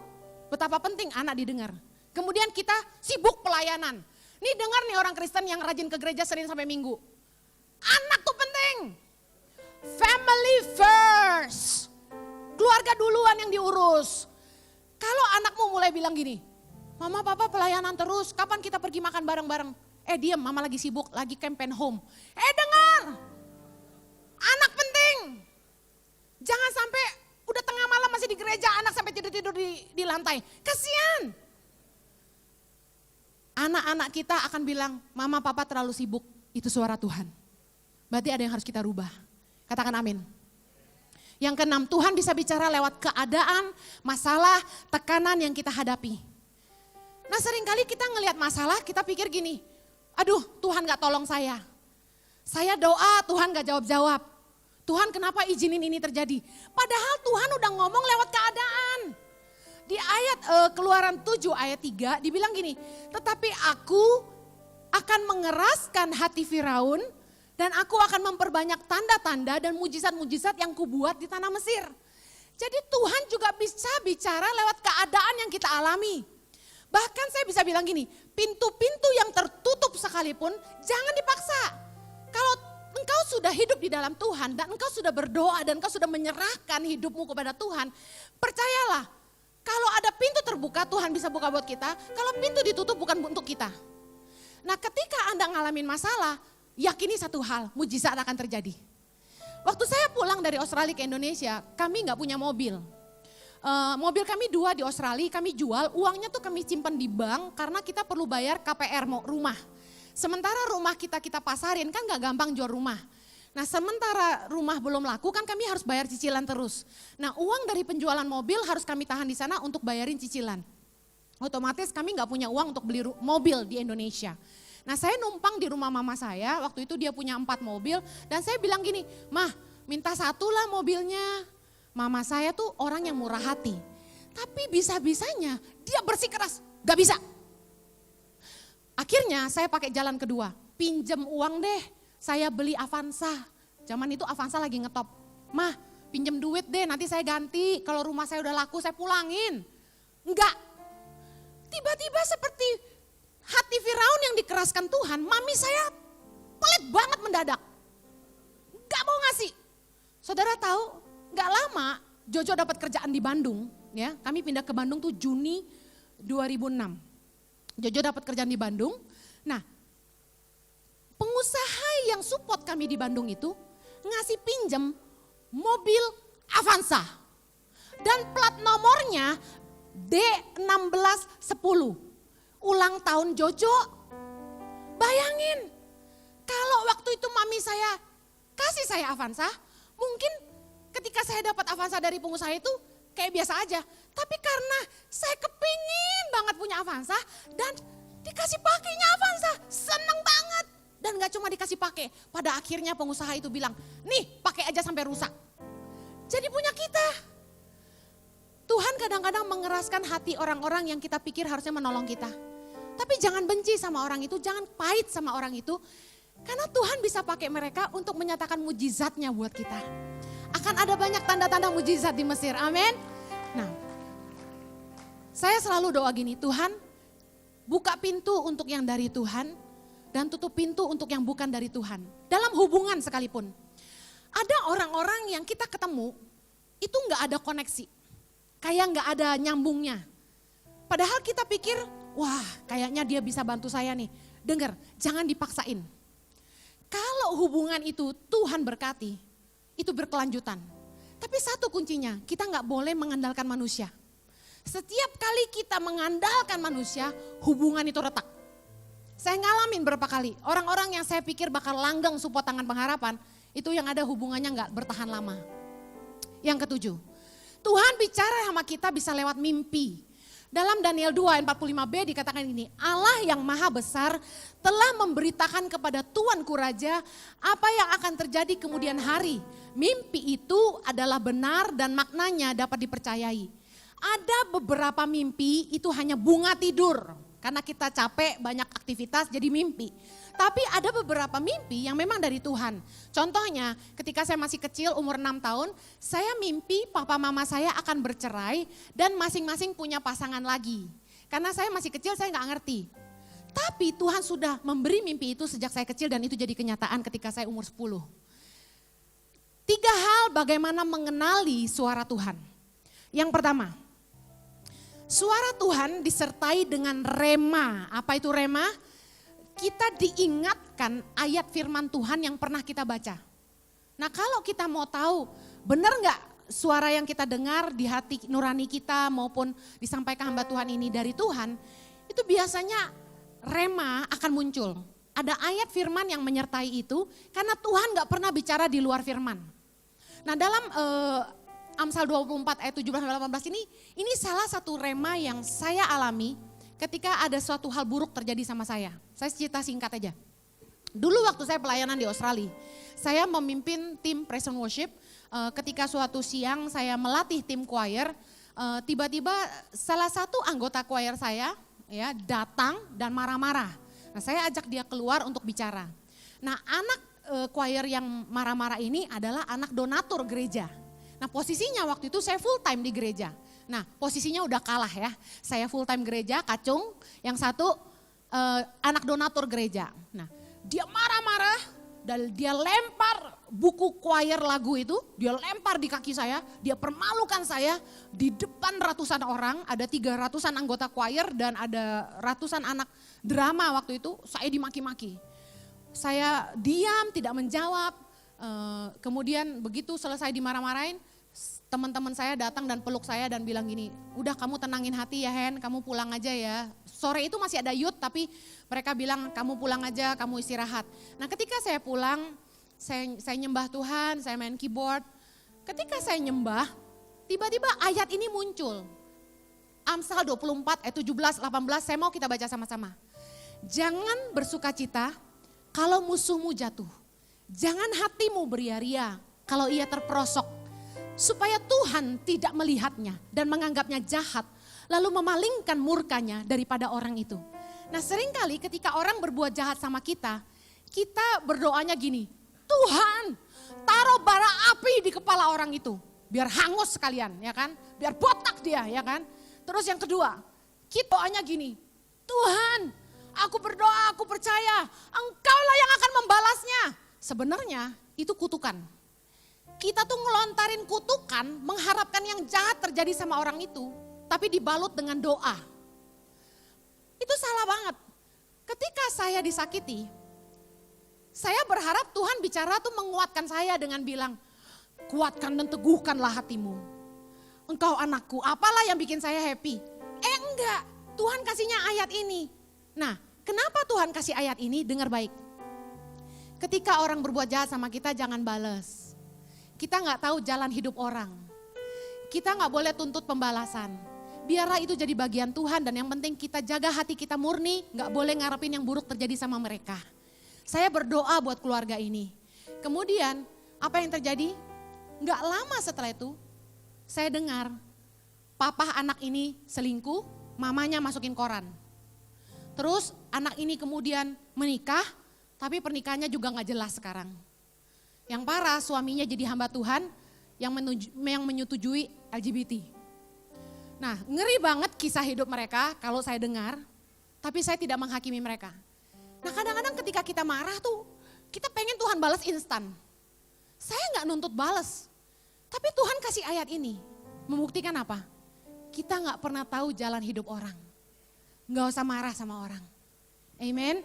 betapa penting anak didengar. Kemudian kita sibuk pelayanan. Nih dengar nih orang Kristen yang rajin ke gereja Senin sampai Minggu. Anak tuh penting. Family first. Keluarga duluan yang diurus. Kalau anakmu mulai bilang gini, Mama Papa pelayanan terus, kapan kita pergi makan bareng-bareng? Diam, Mama lagi sibuk, lagi campaign home. Dengar, anak penting. Jangan sampai udah tengah malam masih di gereja, anak sampai tidur-tidur di lantai. Kasihan. Anak-anak kita akan bilang, Mama Papa terlalu sibuk, itu suara Tuhan. Berarti ada yang harus kita rubah. Katakan amin. Yang keenam, Tuhan bisa bicara lewat keadaan, masalah, tekanan yang kita hadapi. Nah seringkali kita ngelihat masalah, kita pikir gini, aduh Tuhan gak tolong saya. Saya doa, Tuhan gak jawab-jawab. Tuhan kenapa izinin ini terjadi? Padahal Tuhan udah ngomong lewat keadaan. Di ayat Keluaran 7 ayat 3 dibilang gini, tetapi aku akan mengeraskan hati Firaun dan aku akan memperbanyak tanda-tanda dan mujizat-mujizat yang kubuat di tanah Mesir. Jadi Tuhan juga bisa bicara lewat keadaan yang kita alami. Bahkan saya bisa bilang gini, pintu-pintu yang tertutup sekalipun jangan dipaksa. Kalau engkau sudah hidup di dalam Tuhan dan engkau sudah berdoa dan engkau sudah menyerahkan hidupmu kepada Tuhan, percayalah kalau ada pintu terbuka Tuhan bisa buka buat kita, kalau pintu ditutup bukan untuk kita. Nah ketika Anda ngalamin masalah, yakini satu hal, mujizat akan terjadi. Waktu saya pulang dari Australia ke Indonesia, kami gak punya mobil. Mobil kami 2 di Australia, kami jual, uangnya tuh kami simpan di bank karena kita perlu bayar KPR rumah. Sementara rumah kita pasarin kan gak gampang jual rumah. Nah sementara rumah belum laku kan kami harus bayar cicilan terus. Nah uang dari penjualan mobil harus kami tahan di sana untuk bayarin cicilan. Otomatis kami gak punya uang untuk beli mobil di Indonesia. Nah saya numpang di rumah mama saya, waktu itu dia punya 4 mobil dan saya bilang gini, Mah minta 1 lah mobilnya. Mama saya tuh orang yang murah hati. Tapi bisa-bisanya dia bersikeras, gak bisa. Akhirnya saya pakai jalan kedua, pinjem uang deh, saya beli Avanza. Zaman itu Avanza lagi ngetop. Mah pinjem duit deh nanti saya ganti, kalau rumah saya udah laku saya pulangin. Enggak, tiba-tiba seperti hati Firaun yang dikeraskan Tuhan, mami saya pelit banget mendadak. Gak mau ngasih. Saudara tahu? Gak lama Jojo dapat kerjaan di Bandung, ya. Kami pindah ke Bandung tuh Juni 2006. Jojo dapat kerjaan di Bandung. Nah, pengusaha yang support kami di Bandung itu ngasih pinjem mobil Avanza. Dan plat nomornya D1610. Ulang tahun Jojo. Bayangin, kalau waktu itu mami saya kasih saya Avanza, mungkin ketika saya dapat Avanza dari pengusaha itu kayak biasa aja. Tapi karena saya kepingin banget punya Avanza dan dikasih pakainya Avanza, seneng banget. Dan gak cuma dikasih pakai, pada akhirnya pengusaha itu bilang, nih pakai aja sampai rusak. Jadi punya kita. Tuhan kadang-kadang mengeraskan hati orang-orang yang kita pikir harusnya menolong kita. Tapi jangan benci sama orang itu, jangan pahit sama orang itu. Karena Tuhan bisa pakai mereka untuk menyatakan mujizatnya buat kita. Akan ada banyak tanda-tanda mujizat di Mesir, amin. Nah, saya selalu doa gini, Tuhan buka pintu untuk yang dari Tuhan dan tutup pintu untuk yang bukan dari Tuhan. Dalam hubungan sekalipun. Ada orang-orang yang kita ketemu, itu nggak ada koneksi. Kayak nggak ada nyambungnya. Padahal kita pikir, wah kayaknya dia bisa bantu saya nih. Dengar, jangan dipaksain. Kalau hubungan itu Tuhan berkati, itu berkelanjutan. Tapi satu kuncinya, kita nggak boleh mengandalkan manusia. Setiap kali kita mengandalkan manusia, hubungan itu retak. Saya ngalamin berapa kali, orang-orang yang saya pikir bakal langgeng support tangan pengharapan, itu yang ada hubungannya nggak bertahan lama. Yang ketujuh, Tuhan bicara sama kita bisa lewat mimpi. Dalam Daniel 2 ayat 45b dikatakan ini, Allah yang maha besar telah memberitakan kepada Tuanku Raja apa yang akan terjadi kemudian hari. Mimpi itu adalah benar dan maknanya dapat dipercayai. Ada beberapa mimpi itu hanya bunga tidur, karena kita capek banyak aktivitas jadi mimpi. Tapi ada beberapa mimpi yang memang dari Tuhan. Contohnya ketika saya masih kecil umur 6 tahun, saya mimpi papa mama saya akan bercerai dan masing-masing punya pasangan lagi. Karena saya masih kecil saya nggak ngerti. Tapi Tuhan sudah memberi mimpi itu sejak saya kecil dan itu jadi kenyataan ketika saya umur 10. 3 hal bagaimana mengenali suara Tuhan. Yang pertama, suara Tuhan disertai dengan rema. Apa itu rema? Kita diingatkan ayat firman Tuhan yang pernah kita baca. Nah kalau kita mau tahu benar nggak suara yang kita dengar di hati nurani kita maupun disampaikan hamba Tuhan ini dari Tuhan, itu biasanya rema akan muncul. Ada ayat firman yang menyertai itu karena Tuhan nggak pernah bicara di luar firman. Nah dalam Amsal 24 ayat 17-18 ini salah satu rema yang saya alami ketika ada suatu hal buruk terjadi sama saya. Saya cerita singkat aja. Dulu waktu saya pelayanan di Australia, saya memimpin tim praise and worship. Ketika suatu siang saya melatih tim choir, tiba-tiba salah satu anggota choir saya ya datang dan marah-marah. Nah, saya ajak dia keluar untuk bicara. Nah, anak choir yang marah-marah ini adalah anak donatur gereja. Nah, posisinya waktu itu saya full time di gereja. Nah, posisinya udah kalah ya. Saya full time gereja, Kacung, yang satu anak donatur gereja. Nah, dia marah-marah dan dia lempar buku choir lagu itu, dia lempar di kaki saya, dia permalukan saya di depan ratusan orang, ada 300-an anggota choir dan ada ratusan anak drama waktu itu, saya dimaki-maki. Saya diam, tidak menjawab, kemudian begitu selesai dimarah-marahin, teman-teman saya datang dan peluk saya dan bilang gini, udah kamu tenangin hati ya Hen, kamu pulang aja ya. Sore itu masih ada youth tapi mereka bilang kamu pulang aja, kamu istirahat. Nah ketika saya pulang, saya nyembah Tuhan, saya main keyboard. Ketika saya nyembah, tiba-tiba ayat ini muncul. Amsal 24 ayat 17-18, saya mau kita baca sama-sama. Jangan bersuka cita kalau musuhmu jatuh. Jangan hatimu beria-ria kalau ia terperosok. Supaya Tuhan tidak melihatnya dan menganggapnya jahat, lalu memalingkan murkanya daripada orang itu. Nah seringkali ketika orang berbuat jahat sama kita, kita berdoanya gini, Tuhan taruh bara api di kepala orang itu, biar hangus sekalian ya kan, biar botak dia ya kan. Terus yang kedua, kita doanya gini, Tuhan aku berdoa, aku percaya Engkaulah yang akan membalasnya. Sebenarnya itu kutukan. Kita tuh ngelontarin kutukan, mengharapkan yang jahat terjadi sama orang itu, tapi dibalut dengan doa. Itu salah banget. Ketika saya disakiti, saya berharap Tuhan bicara tuh menguatkan saya dengan bilang, kuatkan dan teguhkanlah hatimu. Engkau anakku, apalah yang bikin saya happy? Enggak, Tuhan kasihnya ayat ini. Nah, kenapa Tuhan kasih ayat ini? Dengar baik. Ketika orang berbuat jahat sama kita, jangan balas. Kita nggak tahu jalan hidup orang. Kita nggak boleh tuntut pembalasan. Biarlah itu jadi bagian Tuhan dan yang penting kita jaga hati kita murni, nggak boleh ngarepin yang buruk terjadi sama mereka. Saya berdoa buat keluarga ini. Kemudian apa yang terjadi? Nggak lama setelah itu, saya dengar papa anak ini selingkuh, mamanya masukin koran. Terus anak ini kemudian menikah, tapi pernikahannya juga nggak jelas sekarang. Yang parah suaminya jadi hamba Tuhan yang menyetujui LGBT. Nah ngeri banget kisah hidup mereka kalau saya dengar, tapi saya tidak menghakimi mereka. Nah kadang-kadang ketika kita marah tuh, kita pengen Tuhan balas instan. Saya nggak nuntut bales. Tapi Tuhan kasih ayat ini. Membuktikan apa? Kita nggak pernah tahu jalan hidup orang. Nggak usah marah sama orang. Amen.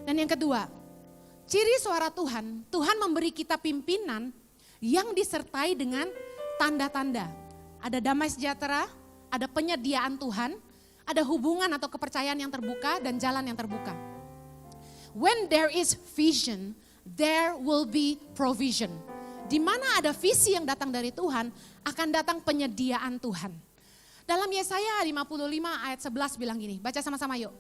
Dan yang kedua, ciri suara Tuhan, Tuhan memberi kita pimpinan yang disertai dengan tanda-tanda. Ada damai sejahtera, ada penyediaan Tuhan, ada hubungan atau kepercayaan yang terbuka dan jalan yang terbuka. When there is vision, there will be provision. Di mana ada visi yang datang dari Tuhan, akan datang penyediaan Tuhan. Dalam Yesaya 55 ayat 11 bilang gini, baca sama-sama yuk.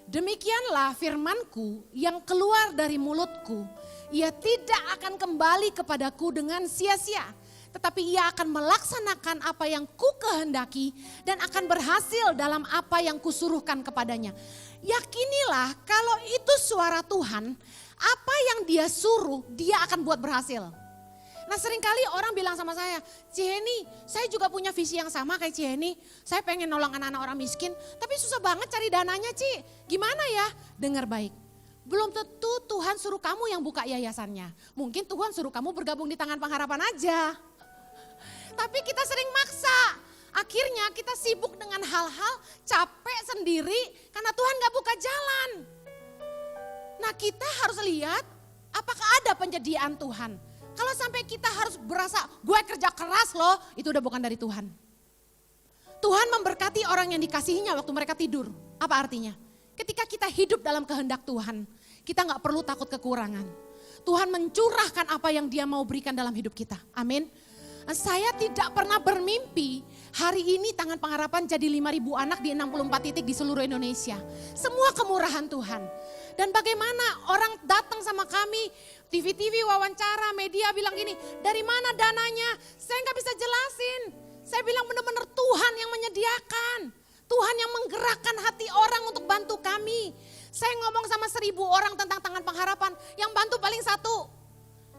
Demikianlah firmanku yang keluar dari mulutku, ia tidak akan kembali kepadaku dengan sia-sia, tetapi ia akan melaksanakan apa yang ku kehendaki dan akan berhasil dalam apa yang kusuruhkan kepadanya. Yakinilah kalau itu suara Tuhan, apa yang dia suruh dia akan buat berhasil. Nah seringkali orang bilang sama saya, Ciheni, saya juga punya visi yang sama kayak Ciheni. Saya pengen nolong anak-anak orang miskin, tapi susah banget cari dananya Ci. Gimana ya? Dengar baik. Belum tentu Tuhan suruh kamu yang buka yayasannya. Mungkin Tuhan suruh kamu bergabung di Tangan Pengharapan aja. Tapi kita sering maksa. Akhirnya kita sibuk dengan hal-hal capek sendiri karena Tuhan gak buka jalan. Nah kita harus lihat apakah ada penyediaan Tuhan. Kalau sampai kita harus berasa, gue kerja keras loh, itu udah bukan dari Tuhan. Tuhan memberkati orang yang dikasihinya waktu mereka tidur. Apa artinya? Ketika kita hidup dalam kehendak Tuhan, kita gak perlu takut kekurangan. Tuhan mencurahkan apa yang dia mau berikan dalam hidup kita. Amin. Saya tidak pernah bermimpi hari ini Tangan Pengharapan jadi 5.000 anak di 64 titik di seluruh Indonesia. Semua kemurahan Tuhan. Dan bagaimana orang datang sama kami, TV-TV wawancara, media bilang gini, dari mana dananya? Saya nggak bisa jelasin. Saya bilang benar-benar Tuhan yang menyediakan. Tuhan yang menggerakkan hati orang untuk bantu kami. Saya ngomong sama 1.000 orang tentang Tangan Pengharapan, yang bantu paling satu.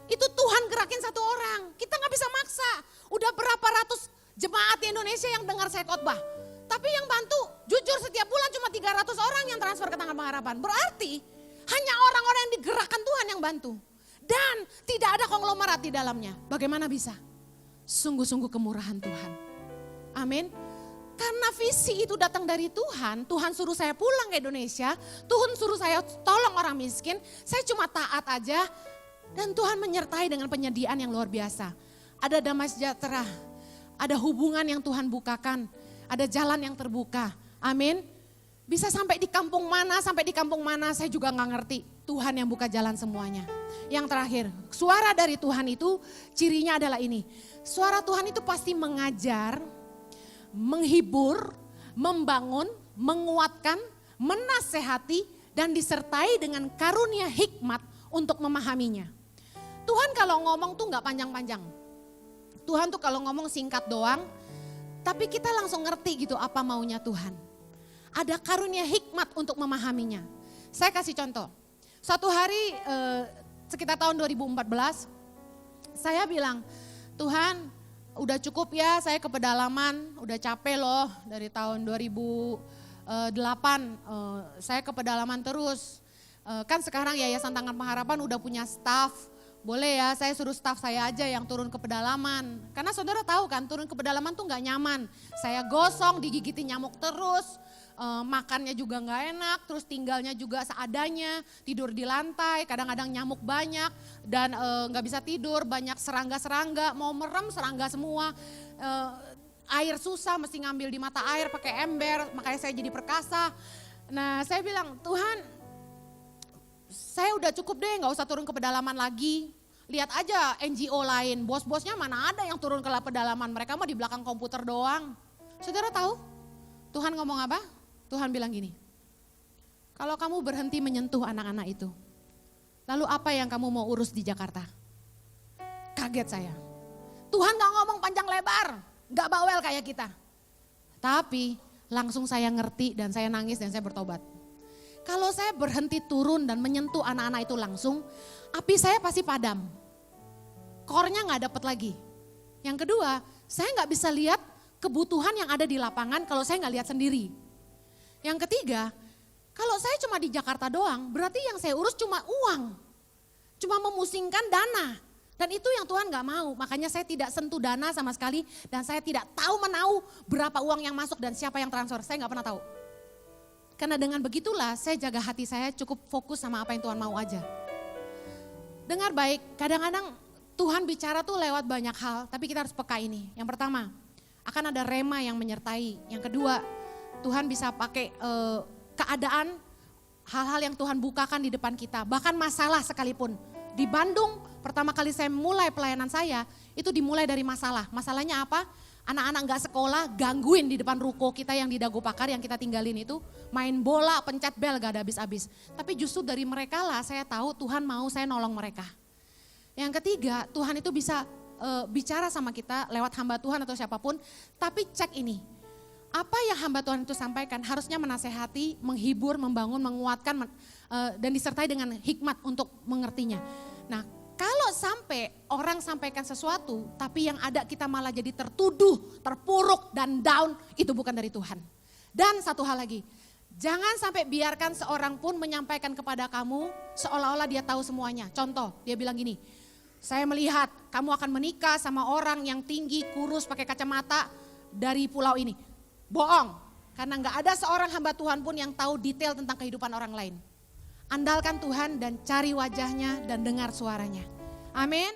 Itu Tuhan gerakin satu orang, kita gak bisa maksa. Udah berapa ratus jemaat di Indonesia yang dengar saya khotbah. Tapi yang bantu, jujur setiap bulan cuma 300 orang yang transfer ke Tangan Pengharapan. Berarti hanya orang-orang yang digerakkan Tuhan yang bantu. Dan tidak ada konglomerat di dalamnya. Bagaimana bisa? Sungguh-sungguh kemurahan Tuhan. Amin. Karena visi itu datang dari Tuhan, Tuhan suruh saya pulang ke Indonesia, Tuhan suruh saya tolong orang miskin, saya cuma taat aja. Dan Tuhan menyertai dengan penyediaan yang luar biasa. Ada damai sejahtera, ada hubungan yang Tuhan bukakan, ada jalan yang terbuka. Amin. Bisa sampai di kampung mana, saya juga gak ngerti. Tuhan yang buka jalan semuanya. Yang terakhir, suara dari Tuhan itu cirinya adalah ini. Suara Tuhan itu pasti mengajar, menghibur, membangun, menguatkan, menasehati, dan disertai dengan karunia hikmat untuk memahaminya. Tuhan kalau ngomong tuh gak panjang-panjang. Tuhan tuh kalau ngomong singkat doang, tapi kita langsung ngerti gitu apa maunya Tuhan. Ada karunia hikmat untuk memahaminya. Saya kasih contoh. Suatu hari sekitar tahun 2014, saya bilang, Tuhan udah cukup ya saya ke pedalaman, udah capek loh dari tahun 2008 saya ke pedalaman terus. Kan sekarang Yayasan Tangan Pengharapan udah punya staff. Boleh ya saya suruh staff saya aja yang turun ke pedalaman. Karena saudara tahu kan turun ke pedalaman tuh gak nyaman. Saya gosong, digigiti nyamuk terus, makannya juga gak enak, terus tinggalnya juga seadanya, tidur di lantai, kadang-kadang nyamuk banyak dan gak bisa tidur, banyak serangga-serangga, mau merem serangga semua. Air susah, mesti ngambil di mata air pakai ember, makanya saya jadi perkasa. Nah saya bilang, Tuhan saya udah cukup deh gak usah turun ke pedalaman lagi. Lihat aja NGO lain, bos-bosnya mana ada yang turun ke pedalaman, mereka mah di belakang komputer doang. Saudara tahu Tuhan ngomong apa? Tuhan bilang gini, kalau kamu berhenti menyentuh anak-anak itu, lalu apa yang kamu mau urus di Jakarta? Kaget saya. Tuhan gak ngomong panjang lebar, gak bawel kayak kita. Tapi langsung saya ngerti dan saya nangis dan saya bertobat. Kalau saya berhenti turun dan menyentuh anak-anak itu langsung, api saya pasti padam. Kornya gak dapet lagi. Yang kedua, saya gak bisa lihat kebutuhan yang ada di lapangan kalau saya gak lihat sendiri. Yang ketiga, kalau saya cuma di Jakarta doang, berarti yang saya urus cuma uang. Cuma memusingkan dana. Dan itu yang Tuhan gak mau, makanya saya tidak sentuh dana sama sekali dan saya tidak tahu menahu berapa uang yang masuk dan siapa yang transfer, saya gak pernah tahu. Karena dengan begitulah saya jaga hati saya cukup fokus sama apa yang Tuhan mau aja. Dengar baik, kadang-kadang Tuhan bicara tuh lewat banyak hal, tapi kita harus peka ini. Yang pertama, akan ada rema yang menyertai. Yang kedua, Tuhan bisa pakai keadaan, hal-hal yang Tuhan bukakan di depan kita, bahkan masalah sekalipun. Di Bandung, pertama kali saya mulai pelayanan saya, itu dimulai dari masalah. Masalahnya apa? Anak-anak gak sekolah gangguin di depan ruko kita yang di Dago Pakar yang kita tinggalin itu. Main bola, pencet bel gak ada habis-habis. Tapi justru dari mereka lah saya tahu Tuhan mau saya nolong mereka. Yang ketiga, Tuhan itu bisa bicara sama kita lewat hamba Tuhan atau siapapun. Tapi cek ini, apa yang hamba Tuhan itu sampaikan harusnya menasehati, menghibur, membangun, menguatkan dan disertai dengan hikmat untuk mengertinya. Nah, kalau sampai orang sampaikan sesuatu tapi yang ada kita malah jadi tertuduh, terpuruk dan down, itu bukan dari Tuhan. Dan satu hal lagi, jangan sampai biarkan seorang pun menyampaikan kepada kamu seolah-olah dia tahu semuanya. Contoh, dia bilang gini, saya melihat kamu akan menikah sama orang yang tinggi, kurus, pakai kacamata dari pulau ini. Bohong, karena gak ada seorang hamba Tuhan pun yang tahu detail tentang kehidupan orang lain. Andalkan Tuhan dan cari wajahnya dan dengar suaranya. Amin.